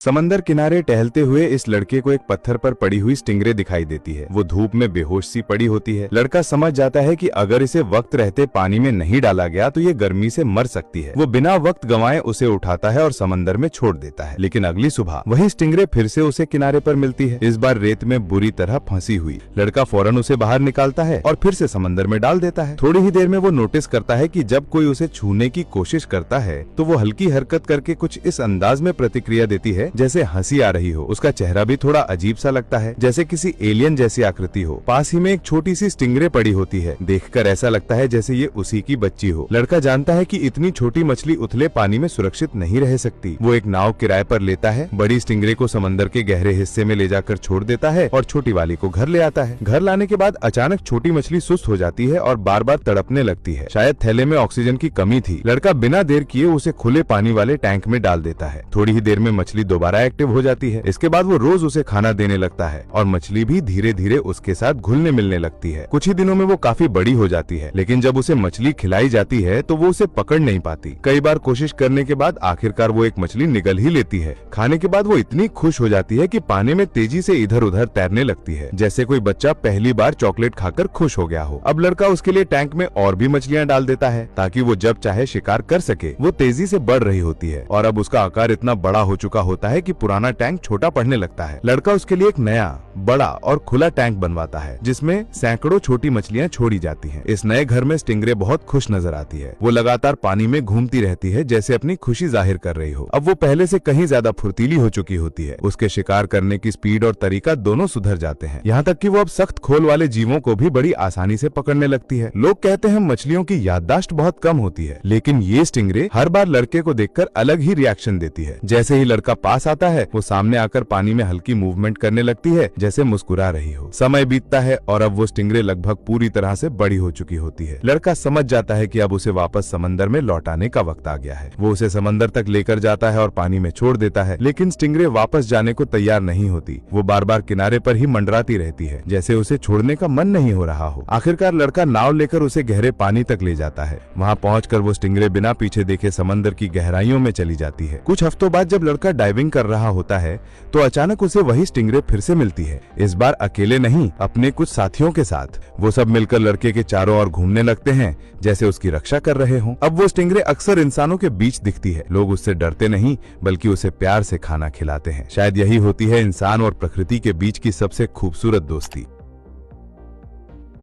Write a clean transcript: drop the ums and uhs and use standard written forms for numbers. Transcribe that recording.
समंदर किनारे टहलते हुए इस लड़के को एक पत्थर पर पड़ी हुई स्टिंगरे दिखाई देती है। वो धूप में बेहोश सी पड़ी होती है। लड़का समझ जाता है कि अगर इसे वक्त रहते पानी में नहीं डाला गया तो ये गर्मी से मर सकती है। वो बिना वक्त गंवाए उसे उठाता है और समंदर में छोड़ देता है। लेकिन अगली सुबह वही स्टिंगरे फिर से उसे किनारे पर मिलती है, इस बार रेत में बुरी तरह फंसी हुई। लड़का फौरन उसे बाहर निकालता है और फिर से समंदर में डाल देता है। थोड़ी ही देर में वो नोटिस करता है कि जब कोई उसे छूने की कोशिश करता है तो वो हल्की हरकत करके कुछ इस अंदाज में प्रतिक्रिया देती है जैसे हंसी आ रही हो। उसका चेहरा भी थोड़ा अजीब सा लगता है, जैसे किसी एलियन जैसी आकृति हो। पास ही में एक छोटी सी स्टिंगरे पड़ी होती है। देखकर ऐसा लगता है जैसे ये उसी की बच्ची हो। लड़का जानता है कि इतनी छोटी मछली उथले पानी में सुरक्षित नहीं रह सकती। वो एक नाव किराए पर लेता है, बड़ी स्टिंगरे को समंदर के गहरे हिस्से में ले जाकर छोड़ देता है और छोटी वाली को घर ले आता है। घर लाने के बाद अचानक छोटी मछली सुस्त हो जाती है और बार बार तड़पने लगती है। शायद थैले में ऑक्सीजन की कमी थी। लड़का बिना देर किए उसे खुले पानी वाले टैंक में डाल देता है। थोड़ी ही देर में मछली दोबारा एक्टिव हो जाती है। इसके बाद वो रोज उसे खाना देने लगता है और मछली भी धीरे धीरे उसके साथ घुलने मिलने लगती है। कुछ ही दिनों में वो काफी बड़ी हो जाती है, लेकिन जब उसे मछली खिलाई जाती है तो वो उसे पकड़ नहीं पाती। कई बार कोशिश करने के बाद आखिरकार वो एक मछली निगल ही लेती है। खाने के बाद वो इतनी खुश हो जाती है कि पानी में तेजी से इधर उधर तैरने लगती है, जैसे कोई बच्चा पहली बार चॉकलेट खाकर खुश हो गया हो। अब लड़का उसके लिए टैंक में और भी मछलियाँ डाल देता है ताकि वो जब चाहे शिकार कर सके। वो तेजी से बढ़ रही होती है और अब उसका आकार इतना बड़ा हो चुका होता है कि पुराना टैंक छोटा पड़ने लगता है। लड़का उसके लिए एक नया बड़ा और खुला टैंक बनवाता है जिसमें सैकड़ों छोटी मछलियां छोड़ी जाती हैं। इस नए घर में स्टिंगरे बहुत खुश नजर आती है। वो लगातार पानी में घूमती रहती है जैसे अपनी खुशी जाहिर कर रही हो। अब वो पहले से कहीं ज्यादा फुर्तीली हो चुकी होती है। उसके शिकार करने की स्पीड और तरीका दोनों सुधर जाते हैं, यहाँ तक कि वो अब सख्त खोल वाले जीवों को भी बड़ी आसानी से पकड़ने लगती है। लोग कहते हैं मछलियों की याददाश्त बहुत कम होती है, लेकिन ये स्टिंगरे हर बार लड़के को देखकर अलग ही रिएक्शन देती है। जैसे ही लड़का पास आता है वो सामने आकर पानी में हल्की मूवमेंट करने लगती है जैसे मुस्कुरा रही हो। समय बीतता है और अब वो स्टिंगरे लगभग पूरी तरह से बड़ी हो चुकी होती है। लड़का समझ जाता है कि अब उसे वापस समंदर में लौटाने का वक्त आ गया है। वो उसे समंदर तक लेकर जाता है और पानी में छोड़ देता है, लेकिन स्टिंगरे वापस जाने को तैयार नहीं होती। वो बार बार किनारे पर ही मंडराती रहती है जैसे उसे छोड़ने का मन नहीं हो रहा हो। आखिरकार लड़का नाव लेकर उसे गहरे पानी तक ले जाता है। वहाँ पहुंचकर वो स्टिंगरे बिना पीछे देखे समंदर की गहराइयों में चली जाती है। कुछ हफ्तों बाद जब लड़का डाइविंग कर रहा होता है तो अचानक उसे वही स्टिंगरे फिर से मिलती है, इस बार अकेले नहीं, अपने कुछ साथियों के साथ। वो सब मिलकर लड़के के चारों ओर घूमने लगते हैं जैसे उसकी रक्षा कर रहे हों। अब वो स्टिंगरे अक्सर इंसानों के बीच दिखती है। लोग उससे डरते नहीं बल्कि उसे प्यार से खाना खिलाते हैं। शायद यही होती है इंसान और प्रकृति के बीच की सबसे खूबसूरत दोस्ती।